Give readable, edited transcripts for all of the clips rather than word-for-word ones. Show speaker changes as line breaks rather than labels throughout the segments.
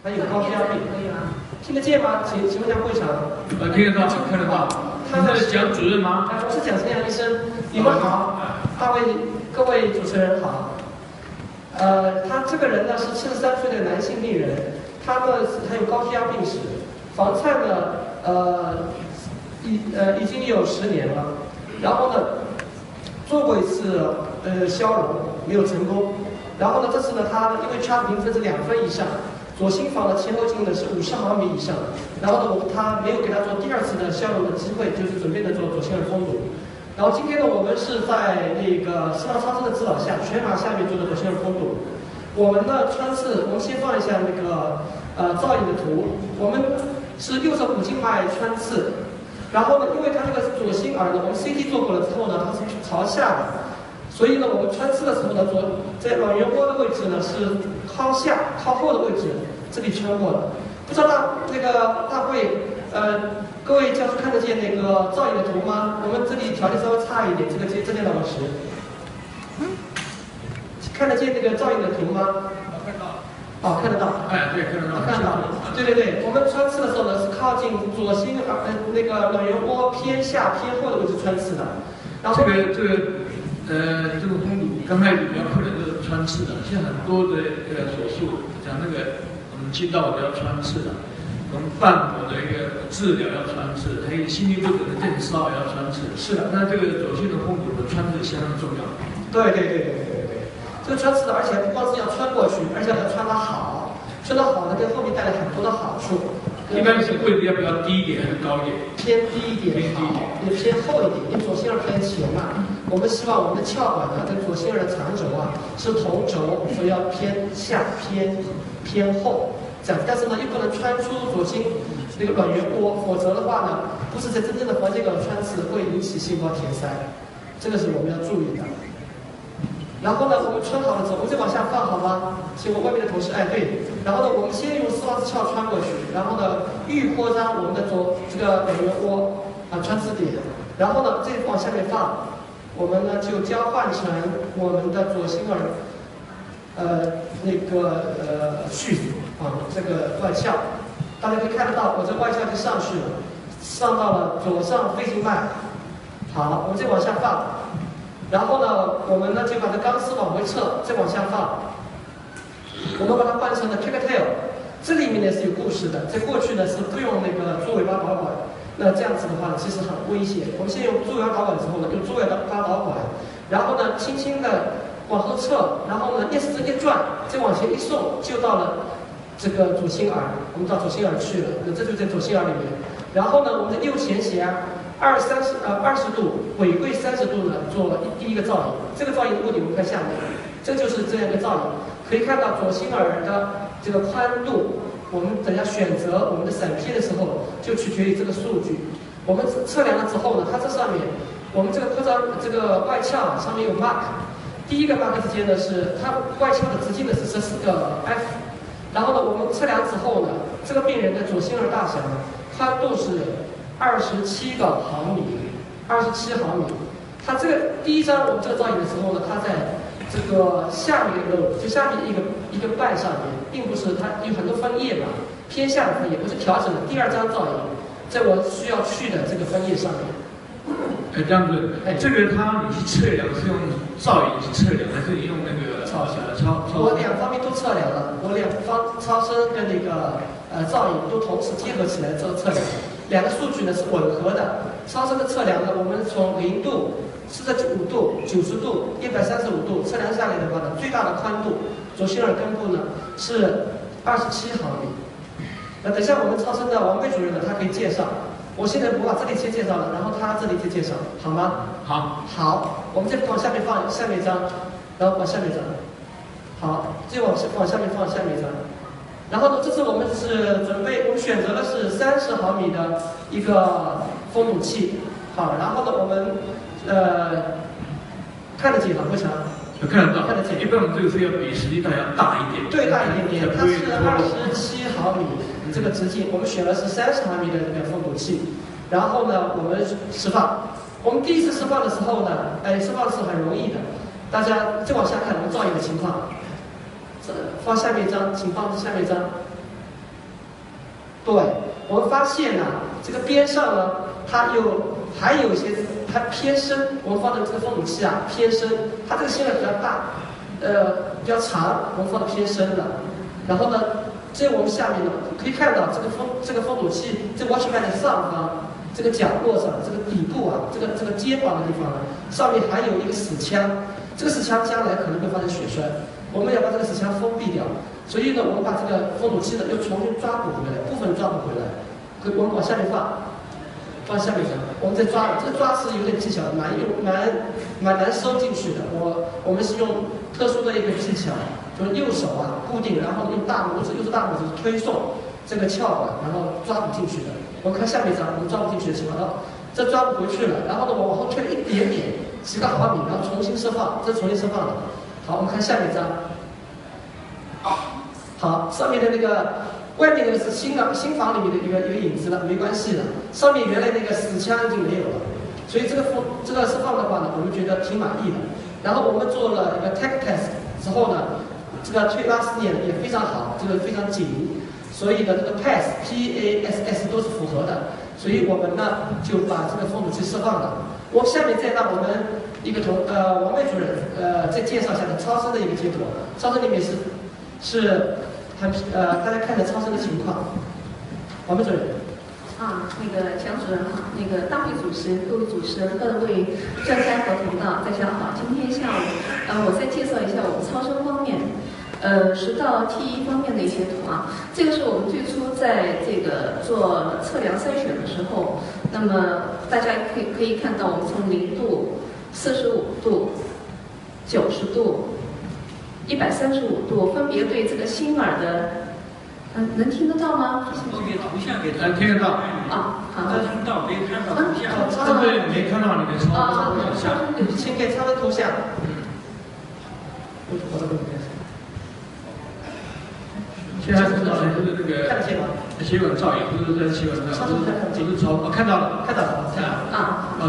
还有高血压病，
可以吗？
听得见吗？请问一下会场。
听得到，看得到。
他们
是蒋主任吗？
我是蒋成阳医生。你们好，各位主持人好。他这个人呢是73岁的男性病人，他呢还有高血压病史，房颤呢已经有10年了，然后呢做过一次消融没有成功，然后呢这次呢他因为掐评分是2分以上。左心房的前后径呢是50毫米以上，然后呢他没有给他做第2次的消融的机会，就是准备的做左心耳封堵。然后今天呢我们是在那个视房超声的指导下，全麻下面做的左心耳封堵。我们呢穿刺，我们先放一下那个造影的图，我们是右侧股静脉穿刺，然后呢因为他这个左心耳呢，我们 CT 做过了之后呢，它是朝下的。所以呢，我们穿刺的时候呢，在卵圆窝的位置呢是靠下、靠后的位置，这里穿过了。不知道大会，各位教授看得见那个造影的图吗？我们这里条件稍微差一点，这件老师，看得见那个造影的图吗？
看到。
哦，看得到。
哎，对，看得到。
看到。对，我们穿刺的时候呢是靠近左心那个卵圆窝偏下偏后的位置穿刺的。然后
这个封堵刚开始比较困难就是穿刺的，现在很多的手术讲那个我们进道的要穿刺的，我们瓣膜的一个治疗要穿刺，还有心律不整的电烧也要穿刺。
是的，
那这个左心的封堵的穿刺相当重要。
对，这个穿刺的，而且不光是要穿过去，而且要穿得好，穿得好呢，对后面带来很多的好处。
一般是位置要比较低一点还是高一点？
偏低一点好，也偏厚一点，因为左心耳偏前嘛。我们希望我们的鞘管呢跟左心耳的长轴啊是同轴，所以要偏下偏后这样。但是呢又不能穿出左心那个卵圆窝，否则的话呢，不是在真正的环节管穿刺会引起心包填塞，这个是我们要注意的。然后呢，我们穿好了之后，我们再往下放好吗？请我外面的同事，哎对。然后呢，我们先用丝袜子鞘穿过去，然后呢，预扩张我们的这个卵圆窝穿刺点，然后呢，再往下面放，我们呢就交换成我们的左心耳续这个外鞘，大家可以看得到，我这外鞘就上去了，上到了左上肺静脉。好，我们再往下放。然后呢，我们呢就把这钢丝往回撤，再往下放。我们把它换成了 kick tail， 这里面呢是有故事的。在过去呢是不用那个猪尾巴导管，那这样子的话其实很危险。我们先用猪尾巴导管之后呢，用猪尾巴导管，然后呢轻轻的往后撤，然后呢镊子一转，再往前一送，就到了这个左心耳。我们到左心耳去了，那这就在左心耳里面。然后呢，我们的右前弦20度，尾柜30度呢，做第一个造影。这个造影的目的，我们看下面，这就是这样一个造影。可以看到左心耳的这个宽度，我们等下选择我们的闪片的时候，就取决于这个数据。我们测量了之后呢，它这上面，我们这个这个外鞘上面有 mark， 第一个 mark 之间呢是它外鞘的直径呢是14个 f， 然后呢我们测量之后呢，这个病人的左心耳大小呢，宽度是27毫米，27毫米。它这个第一张我们这个造影的时候呢，它在这个下面一个漏，就下面一个瓣上面，并不是它有很多分叶嘛，偏下的分叶，我是调整了第2张造影，在我需要去的这个分叶上面。
这样子，这个你去测量是用造影去测量，还是用那个超？
我2方面都测量了，我2方超声跟那个造影都同时结合起来做测量，2个数据呢是吻合的。超声的测量呢，我们从0度、45度、90度、135度测量下来的话呢，最大的宽度，左心耳根部呢是27毫米。那等一下我们超声的王贝主任呢，他可以介绍。我现在不把这里先介绍了，然后他这里再介绍，好吗？好，我们再往下面放下面一张，然后往下面一张，好，再往下面放下面一张。然后呢，这次我们是准备，我们选择的是30毫米的一个封堵器，好，然后呢，我们看得见吗？不强？
看得到，
看得见。
一般我们这个是要比实际上要大一点，
对，大一点点，它是27毫米这个直径，我们选的是30毫米的这个封堵器，然后呢，我们释放。我们第一次释放的时候呢，释放是很容易的，大家再往下看我们造影的情况。放下面一张，请放下面一张。对，我们发现呢，这个边上呢，还有一些它偏深，我们放的这个封堵器啊偏深，它这个芯呢比较大，比较长，我们放的偏深了。然后呢，这我们下面呢可以看到这个封堵器，这 Watchman 的上方。这个角落上，这个底部啊，这个肩膀的地方呢，上面还有一个死腔，这个死腔将来可能会发生血栓，我们要把这个死腔封闭掉，所以呢，我们把这个封堵器呢又重新抓补回来，部分抓补回来，我们往下面放下面上，我们再抓，这个抓是有点技巧，蛮难收进去的，我们是用特殊的一个技巧，就是右手啊固定，然后用右手大拇指推送这个鞘管，然后抓补进去的。我们看下面一张，我们抓不进去的情况，这抓不回去了，然后呢，我往后推了一点点，10个毫米，然后重新释放，这是重新释放的。好，我们看下面一张。好，上面的那个外面那个是新房里面的一个影子了，没关系的。上面原来那个死腔已经没有了，所以这个释放的话呢，我们觉得挺满意的。然后我们做了一个 tech test 之后呢，这个推拉丝也非常好，这个非常紧。所以呢，这个 PASS 都是符合的，所以我们呢就把这个封堵器释放了。我下面再让我们一个王卫主任再介绍一下超声的一个结果。超声里面是大家看着超声的情况。王卫主任。
那个蒋主任好，那个大会主席、各位主持人、各位专家和同道，大家好。今天下午，我再介绍一下我们超声方面。10到 T1 方面的一些图啊，这个是我们最初在这个做测量筛选的时候，那么大家可以看到，我们从0度、45度、90度、135度，分别对这个心耳的，能听得到吗？
这个图像给
听得到。
好。
能听到，没看到图像。
对，没看到你的超声图像。
请给超声图像。
现在看到的就是那个
看得见吗？
血管照，也不是在血管照，不是超，看到了，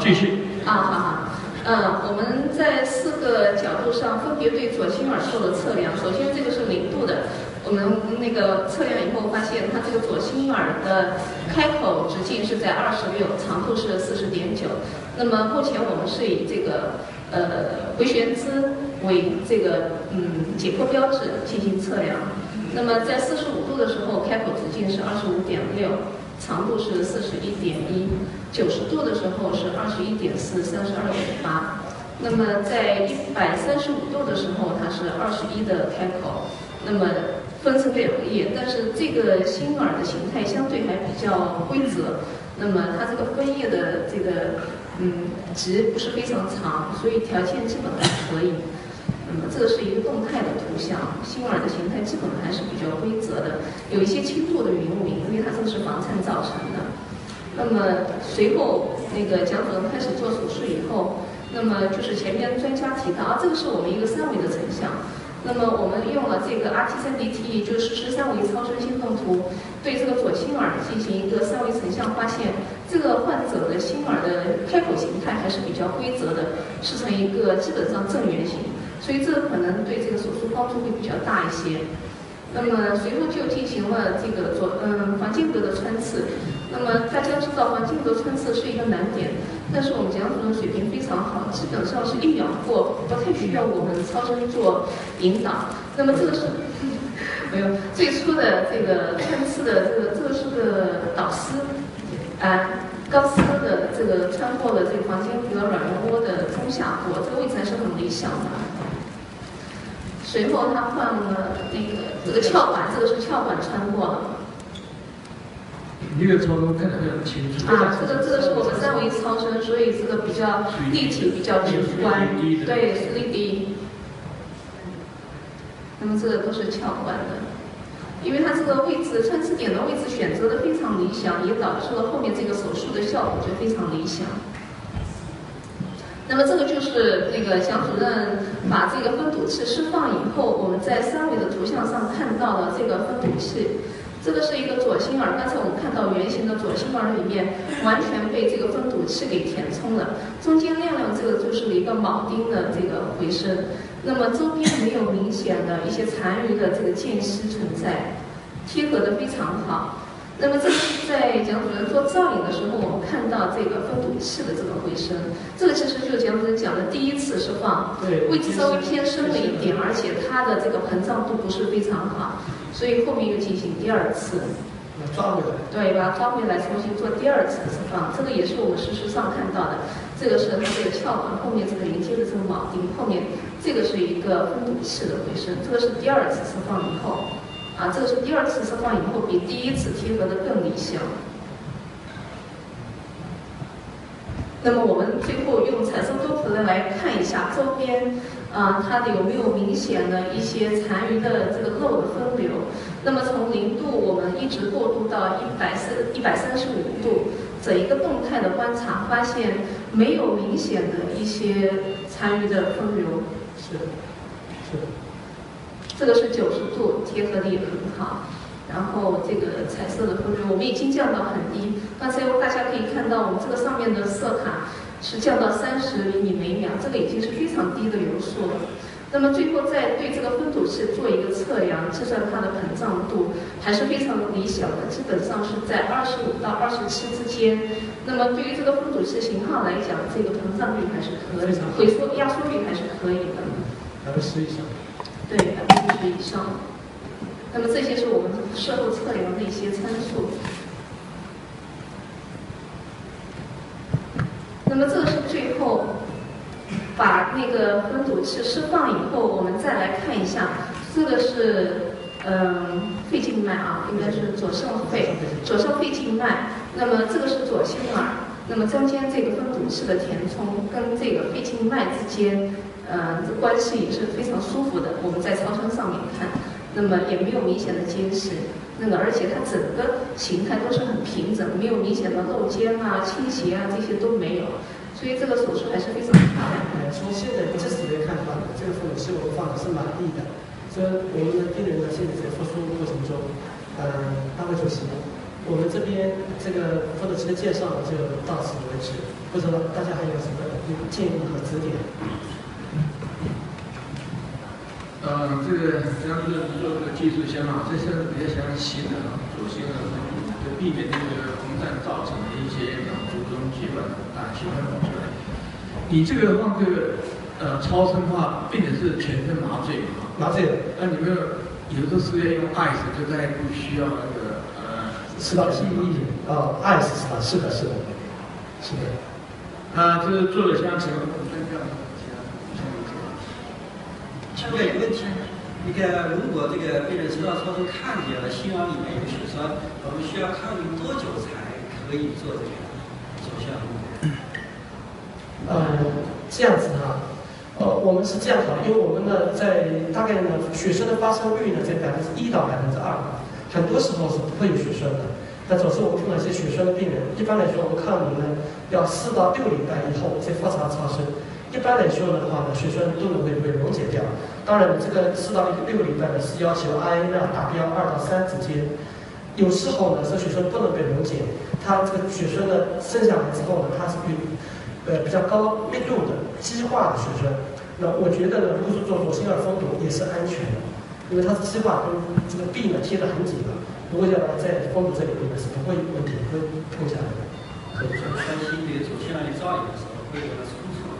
继续。
好。我们在4个角度上分别对左心耳做了测量。首先，这个是0度的，我们那个测量以后发现，它这个左心耳的开口直径是在26，长度是40.9。那么目前我们是以这个回旋姿为这个解剖标志进行测量。那么在45度的时候，开口直径是25.6，长度是41.1； 90度的时候是21.4、32.8。那么在135度的时候，它是21的开口。那么分成2页，但是这个心耳的形态相对还比较规则。那么它这个分页的这个值不是非常长，所以条件基本还可以。那么这个是一个动态的图像，心耳的形态基本还是比较规则的，有一些轻度的云雾，因为它这个是房颤造成的。那么随后那个蒋主任开始做手术以后，那么就是前面专家提到这个是我们一个3维的成像。那么我们用了这个 RT3DT， 就是13维超声心动图，对这个左心耳进行一个3维成像，发现这个患者的心耳的开口形态还是比较规则的，是成一个基本上正圆形，所以这个可能对这个手术帮助会比较大一些。那么随后就进行了这个环境格的穿刺。那么大家知道环境格穿刺是一个难点，但是我们蒋主任水平非常好，基本上是1秒过，不太需要我们超声做引导。那么这个是没有最初的这个穿刺的这个是个导丝，钢丝的这个穿过了这个房间格软绒窝的中下部，这个位置还是很理想的。随后他换了这个鞘管，这个是鞘管穿过了。
这个超声看得非常清楚。
这个是我们3维超声，所以这个比较立体，比较直观，对，3D。那么这个都是鞘管的，因为它这个位置穿刺点的位置选择的非常理想，也导致了后面这个手术的效果就非常理想。那么这个就是那个蒋主任把这个分堵器释放以后，我们在3维的图像上看到了这个分堵器。这个是一个左心耳，刚才我们看到圆形的左心耳里面完全被这个分堵器给填充了，中间亮亮这个就是一个铆钉的这个回声，那么周边没有明显的一些残余的这个间隙存在，贴合的非常好。那么这是在蒋主任做造影的时候，我们看到这个分堵器的这个回声，这个其实就是蒋主任讲的第一次释放，
对，
位置稍微偏深了一点，而且它的这个膨胀度不是非常好，所以后面又进行第二次。
抓回来，
对，把它抓回来，重新做第二次释放。这个也是我们实时上看到的。这个是它这个鞘管后面这个连接的这个铆钉，后面这个是一个分堵器的回声。这个是第二次释放以后，这个是第二次释放以后比第一次贴合的更理想。那么我们最后用彩色多普勒来看一下周边，它的有没有明显的一些残余的这个漏的分流。那么从0度我们一直过渡到135度，整一个动态的观察，发现没有明显的一些残余的分流。
是。
这个是90度，贴合的也很好。然后这个彩色的分流我们已经降到很低，刚才大家可以看到我们这个上面的色卡是降到30厘米每秒，这个已经是非常低的流速了。那么最后再对这个分堵器做一个测量，计算它的膨胀度还是非常理想的，基本上是在25到27之间。那么对于这个分堵器型号来讲，这个膨胀率还是可以，回缩压缩率还是可以的
，10%以上。
对，10%以上。那么这些是我们事后测量的一些参数。那么这个是最后把那个分堵器释放以后，我们再来看一下，这个是肺静脉应该是左上肺静脉。那么这个是左心耳，那么中间这个分堵器的填充跟这个肺静脉之间，这关系也是非常舒服的。我们在超声上面看。那么也没有明显的间隙，而且它整个形态都是很平整，没有明显的漏尖倾斜这些都没有，所以这个手术还是非常漂亮的。
从现在这时来看的话，这个分堵器我们放的是满意的，所以我们的病人呢现在在复苏过程中，大会主席，我们这边这个分堵器的介绍就到此为止，不知道大家还有什么建议和指点？
这个咱们做这个技术先这是比较详细的左心耳分堵，就避免那个风扇造成的一些脑卒中血管血管跑出来。你这个放这个超声化，并且是全身麻醉
麻醉的。
那你们有的是要用 ICE， 就大概不需要那个
吃到记忆ICE 是吧？是的。
就是做了相成。
请问一个问题，如果这个病人食道超声看见了心耳里面有血栓，我们需要抗凝多久才可以做这个手术？
这样子我们是这样因为我们呢在大概血栓的发生率呢在1%到2%，很多时候是不会有血栓的。但总是我们碰到一些血栓的病人，一般来说我们抗凝呢要4到6礼拜以后再复查超声。一般来说的话呢，血栓都能会被溶解掉。当然，这个4到6礼拜呢是要求 IN 达标2到3之间。有时候呢，这血栓不能被溶解，它这个血栓呢生下来之后呢，它是比较高密度的激化的血栓。那我觉得呢，如果说做左心耳分堵也是安全的，因为它是激化跟这个壁呢贴得很紧的。如果要把它在分堵这里面呢是不会有问题，不会碰下来的。可以做。
担心这个左心耳里造影的时候会有出错。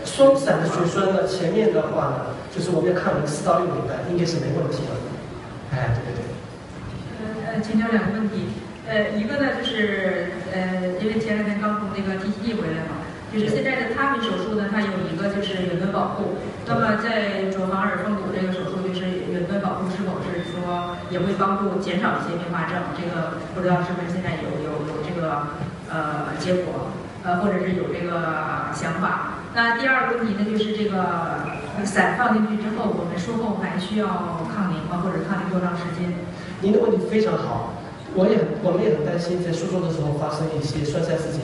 双散的血栓呢，前面的话呢，就是我们要抗凝4到6礼拜，应该是没问题的。对。
请教2个问题。一个呢就是因为前2天刚从那个 TCD 回来嘛，就是现在的他们手术呢，它有一个就是远端保护。那么在左房耳分堵这个手术，就是远端保护是否是说也会帮助减少一些并发症？这个不知道是不是现在有这个结果？或者是有这个想法。那第2个问题呢，就是这个散放进去之后，我们术后还需要抗凝吗？或者抗凝多长时间？
您的问题非常好，我们也很担心在术中的时候发生一些栓塞事件。